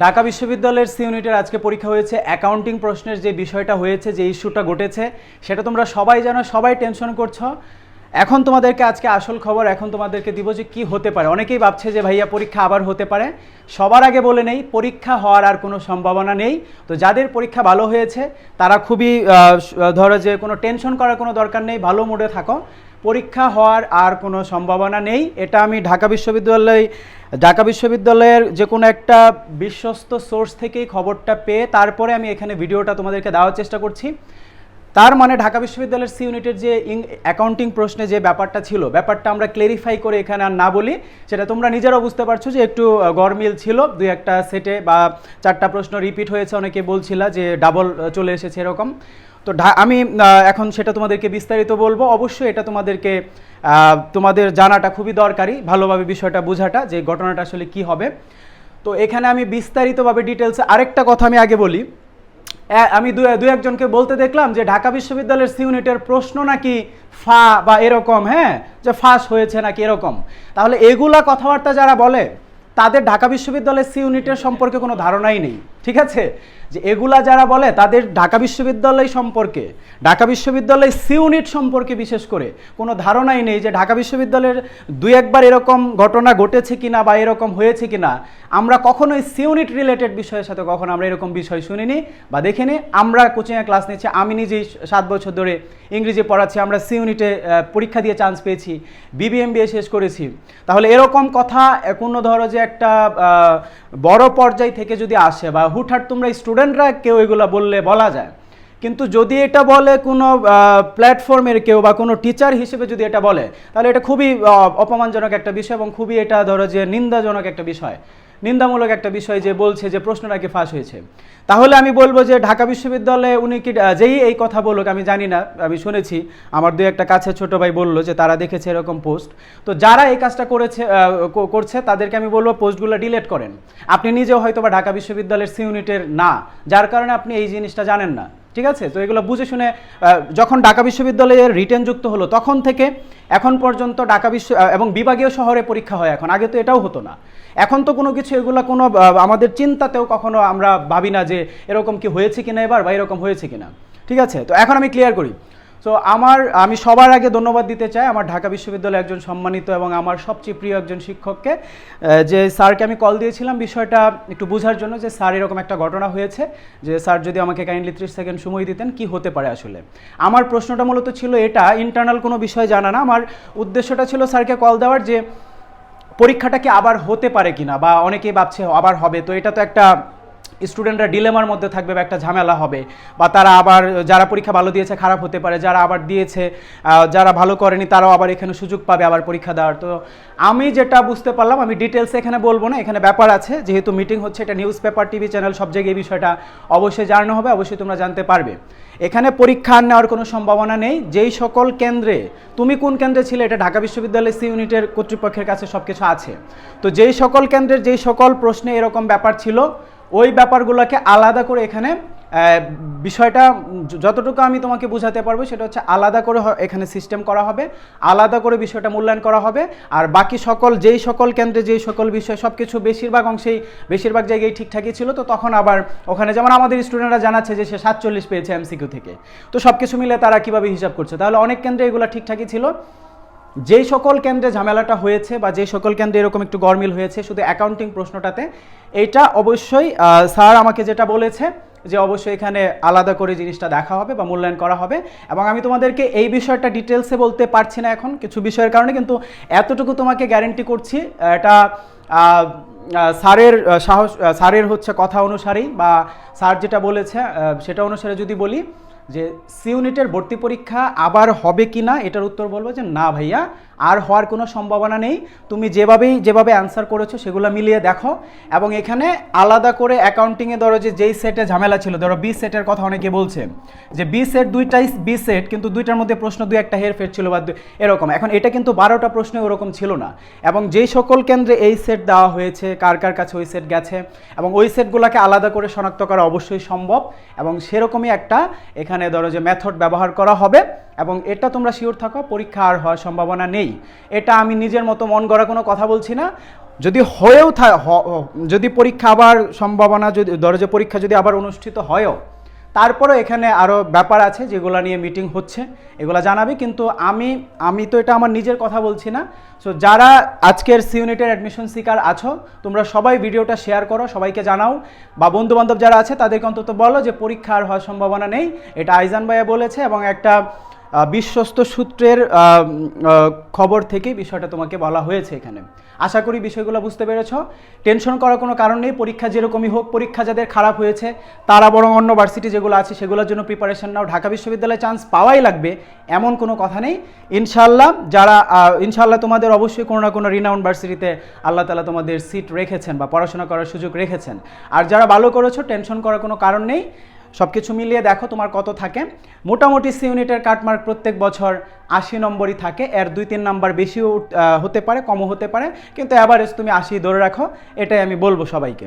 ঢাকা বিশ্ববিদ্যালয়ের সি ইউনিটের আজকে পরীক্ষা হয়েছে। অ্যাকাউন্টিং প্রশ্নের যে বিষয়টা হয়েছে, যে ইস্যুটা ঘটেছে, সেটা তোমরা সবাই জানো, সবাই টেনশন করছো। এখন তোমাদেরকে আজকে আসল খবর এখন তোমাদেরকে দিব যে কি হতে পারে। অনেকেই ভাবছে যে ভাইয়া পরীক্ষা আবার হতে পারে। সবার আগে বলে নেই, পরীক্ষা হওয়ার আর কোনো সম্ভাবনা নেই। তো যাদের পরীক্ষা ভালো হয়েছে তারা খুবই ধরো যে কোনো টেনশন করার কোনো দরকার নেই, ভালো মুডে থাকো। পরীক্ষা হওয়ার আর কোনো সম্ভাবনা নেই। এটা আমি ঢাকা বিশ্ববিদ্যালয়ের যে কোনো একটা বিশ্বস্ত সোর্স থেকেই খবরটা পেয়ে তারপরে আমি এখানে ভিডিওটা তোমাদেরকে দেওয়ার চেষ্টা করছি। তার মানে ঢাকা বিশ্ববিদ্যালয়ের সি ইউনিটের যে অ্যাকাউন্টিং প্রশ্নে যে ব্যাপারটা ছিল, ব্যাপারটা আমরা ক্লেরিফাই করে এখানে আর না বলি, সেটা তোমরা নিজেরাও বুঝতে পারছো যে একটু গরমিল ছিল, দুই একটা সেটে বা চারটা প্রশ্ন রিপিট হয়েছে, অনেকে বলছিল যে ডাবল চলে এসেছে এরকম। তো আমি এখন সেটা তোমাদেরকে বিস্তারিত বলবো। অবশ্যই এটা তোমাদের জানাটা খুবই দরকারি, ভালোভাবে বিষয়টা বোঝাটা যে ঘটনাটা আসলে কি হবে। তো এখানে আমি বিস্তারিতভাবে ডিটেলসে আরেকটা কথা আমি আগে বলি। আমি দু একজনকে বলতে দেখলাম যে ঢাকা বিশ্ববিদ্যালয়ের সি ইউনিটের প্রশ্ন নাকি ফা বা এরকম, হ্যাঁ, যে ফাঁস হয়েছে নাকি এরকম। তাহলে এগুলা কথাবার্তা যারা বলে তাদের ঢাকা বিশ্ববিদ্যালয়ের সি ইউনিটের সম্পর্কে কোনো ধারণাই নেই, ঠিক আছে? যে এগুলা যারা বলে তাদের ঢাকা বিশ্ববিদ্যালয় সি ইউনিট সম্পর্কে বিশেষ করে কোনো ধারণাই নেই যে ঢাকা বিশ্ববিদ্যালয়ের দুই একবার এরকম ঘটনা ঘটেছে কিনা বা এরকম হয়েছে কিনা। আমরা কখনোই সি ইউনিট রিলেটেড বিষয়ের সাথে কখনো আমরা এরকম বিষয় শুনিনি বা দেখিনি। আমরা কোচিংয়ে ক্লাস নিচ্ছি, আমি নিজেই 7 বছর ধরে ইংরেজি পড়াচ্ছি, আমরা সি ইউনিটে পরীক্ষা দিয়ে চান্স পেয়েছি, BBMBA শেষ করেছি। তাহলে এরকম কথা কোনো ধরো যে একটা বড় পর্যায় থেকে যদি আসে বা হুটহাট তোমরা স্টুডেন্টরা কেউ এগুলো বললে বলা যায়, কিন্তু যদি এটা বলে কোনো প্ল্যাটফর্মের কেউ বা কোনো টিচার হিসেবে যদি এটা বলে, তাহলে এটা খুবই অপমানজনক একটা বিষয় এবং খুবই এটা ধরো যে নিন্দাজনক একটা বিষয়, নিন্দামূলক একটা বিষয় যে বলছে যে প্রশ্ন নাকি ফাঁস হয়েছে। তাহলে আমি বলবো যে ঢাকা বিশ্ববিদ্যালয়ে উনি কি যেই এই কথা বলুক, আমি জানি না, আমি শুনেছি আমার দুই একটা কাছে ছোট ভাই বললো যে তারা দেখেছে এরকম পোস্ট। তো যারা এই কাজটা করছে তাদেরকে আমি বলবো পোস্টগুলো ডিলিট করেন। আপনি নিজেও হয়তো বা ঢাকা বিশ্ববিদ্যালয়ের সি ইউনিটের না, যার কারণে আপনি এই জিনিসটা জানেন না, ঠিক আছে? তো এগুলো বুঝে শুনে যখন ঢাকা বিশ্ববিদ্যালয়ের রিটেন যুক্ত হলো তখন থেকে এখন পর্যন্ত ঢাকা এবং বিভাগীয় শহরে পরীক্ষা হয় এখন, আগে তো এটাও হতো না। এখন তো কোনো কিছু এগুলো কোনো আমাদের চিন্তাতেও কখনো আমরা ভাবি না যে এরকম কি হয়েছে কিনা এবার বা এরকম হয়েছে কিনা, ঠিক আছে? তো এখন আমি ক্লিয়ার করি। সো আমি সবার আগে ধন্যবাদ দিতে চাই আমার ঢাকা বিশ্ববিদ্যালয়ের একজন সম্মানিত এবং আমার সবচেয়ে প্রিয় একজন শিক্ষককে, যে স্যারকে আমি কল দিয়েছিলাম বিষয়টা একটু বোঝার জন্য যে স্যার এরকম একটা ঘটনা হয়েছে, যে স্যার যদি আমাকে কাইন্ডলি 30 সেকেন্ড সময় দিতেন কি হতে পারে আসলে। আমার প্রশ্নটা মূলত ছিল এটা, ইন্টারনাল কোনো বিষয় জানা না, আমার উদ্দেশ্যটা ছিল স্যারকে কল দেওয়ার যে পরীক্ষাটা কি আবার হতে পারে কিনা, বা অনেকেই ভাবছে আবার হবে। তো এটা তো একটা স্টুডেন্টরা ডিলেমার মধ্যে থাকবে বা একটা ঝামেলা হবে, বা তারা আবার যারা পরীক্ষা ভালো দিয়েছে খারাপ হতে পারে, যারা আবার দিয়েছে যারা ভালো করেনি তারাও আবার এখানে সুযোগ পাবে আবার পরীক্ষা দেওয়ার। তো আমি যেটা বুঝতে পারলাম, আমি ডিটেলসে এখানে বলবো না, এখানে ব্যাপার আছে, যেহেতু মিটিং হচ্ছে, এটা নিউজ পেপার টিভি চ্যানেল সব জায়গায় এই বিষয়টা অবশ্যই জানানো হবে, অবশ্যই তোমরা জানতে পারবে। এখানে পরীক্ষা নেওয়ার কোনো সম্ভাবনা নেই। যেই সকল কেন্দ্রে, তুমি কোন কেন্দ্রে ছিলে এটা ঢাকা বিশ্ববিদ্যালয় সি ইউনিটের কর্তৃপক্ষের কাছে সব কিছু আছে। তো যেই সকল কেন্দ্রের যেই সকল প্রশ্নে এরকম ব্যাপার ছিল, ওই ব্যাপারগুলোকে আলাদা করে এখানে বিষয়টা যতটুকু আমি তোমাকে বোঝাতে পারবো সেটা হচ্ছে আলাদা করে এখানে সিস্টেম করা হবে, আলাদা করে বিষয়টা মূল্যায়ন করা হবে। আর বাকি যেই সকল কেন্দ্রে যেই সকল বিষয় সব কিছু বেশিরভাগ জায়গায় ঠিকঠাকই ছিল। তো তখন আবার ওখানে যেমন আমাদের স্টুডেন্টরা জানাচ্ছে যে সে 47 পেয়েছে MCQ থেকে, তো সব কিছু মিলে তারা কীভাবে হিসাব করছে, তাহলে অনেক কেন্দ্রে এগুলো ঠিকঠাকই ছিল। যেই সকল কেন্দ্রে ঝামেলাটা হয়েছে বা যেই সকল কেন্দ্রে এরকম একটু গরমিল হয়েছে শুধু অ্যাকাউন্টিং প্রশ্নটাতে, এইটা অবশ্যই স্যার আমাকে যেটা বলেছে যে অবশ্যই এখানে আলাদা করে জিনিসটা দেখা হবে বা মূল্যায়ন করা হবে। এবং আমি তোমাদেরকে এই বিষয়টা ডিটেলসে বলতে পারছি না এখন কিছু বিষয়ের কারণে, কিন্তু এতটুকু তোমাকে গ্যারেন্টি করছি, এটা স্যারের হচ্ছে কথা অনুসারেই বা স্যার যেটা বলেছে সেটা অনুসারে যদি বলি যে সি ইউনিটের ভর্তি পরীক্ষা আবার হবে কি না, এটার উত্তর বলবো যে না ভাইয়া, আর হওয়ার কোনো সম্ভাবনা নেই। তুমি যেভাবে অ্যান্সার করেছো সেগুলো মিলিয়ে দেখো। এবং এখানে আলাদা করে অ্যাকাউন্টিংয়ে ধরো যেই সেটে ঝামেলা ছিল, ধরো বি সেটের কথা অনেকে বলছে যে বি সেট দুইটাই বি সেট, কিন্তু দুইটার মধ্যে প্রশ্ন দুই একটা হেরফের ছিল বা এরকম। এখন এটা কিন্তু 12টা প্রশ্ন ওরকম ছিল না। এবং যেই সকল কেন্দ্রে এই সেট দেওয়া হয়েছে, কার কার কাছে ওই সেট গেছে, এবং ওই সেটগুলোকে আলাদা করে শনাক্ত করা অবশ্যই সম্ভব, এবং সেরকমই একটা এখানে ধরো যে মেথড ব্যবহার করা হবে। এবং এটা তোমরা শিওর থাকো, পরীক্ষা আর হওয়ার সম্ভাবনা নেই। এটা আমি নিজের মতো মন গড়া কোনো কথা বলছি না। যদি যদি পরীক্ষা আবার সম্ভাবনা, যদি ধরো যে পরীক্ষা যদি আবার অনুষ্ঠিত হয়ও, তারপরেও এখানে আরও ব্যাপার আছে যেগুলো নিয়ে মিটিং হচ্ছে, এগুলো জানাবি। কিন্তু আমি তো এটা আমার নিজের কথা বলছি না। সো যারা আজকের সি ইউনিটের অ্যাডমিশন সিকার আছো, তোমরা সবাই ভিডিওটা শেয়ার করো, সবাইকে জানাও, বা বন্ধুবান্ধব যারা আছে তাদেরকে অন্তত বলো যে পরীক্ষা আর হওয়ার সম্ভাবনা নেই। এটা আইজান ভাইয়া বলেছে এবং একটা বিশ্বস্ত সূত্রের খবর থেকেই বিষয়টা তোমাকে বলা হয়েছে এখানে। আশা করি বিষয়গুলো বুঝতে পেরেছ। টেনশন করার কোনো কারণ নেই। পরীক্ষা যেরকমই হোক, পরীক্ষা যাদের খারাপ হয়েছে তারা বরং অন্য ভার্সিটি যেগুলো আছে সেগুলোর জন্য প্রিপারেশন নাও। ঢাকা বিশ্ববিদ্যালয়ে চান্স পাওয়াই লাগবে এমন কোনো কথা নেই। ইনশাল্লাহ তোমাদের অবশ্যই কোনো না কোনো রিনাউন্ড ভার্সিটিতে আল্লাহ তাআলা তোমাদের সিট রেখেছেন বা পড়াশোনা করার সুযোগ রেখেছেন। আর যারা ভালো করেছো, টেনশন করার কোনো কারণ নেই। সব কিছু মিলিয়ে দেখো তোমার কত থাকে। মোটামুটি সি ইউনিটের কাটমার্ক প্রত্যেক বছর 80 নম্বরই থাকে। এর 2-3 নাম্বার বেশিও হতে পারে, কমও হতে পারে, কিন্তু অ্যাভারেজ তুমি 80 ধরে রাখো, এটাই আমি বলবো সবাইকে।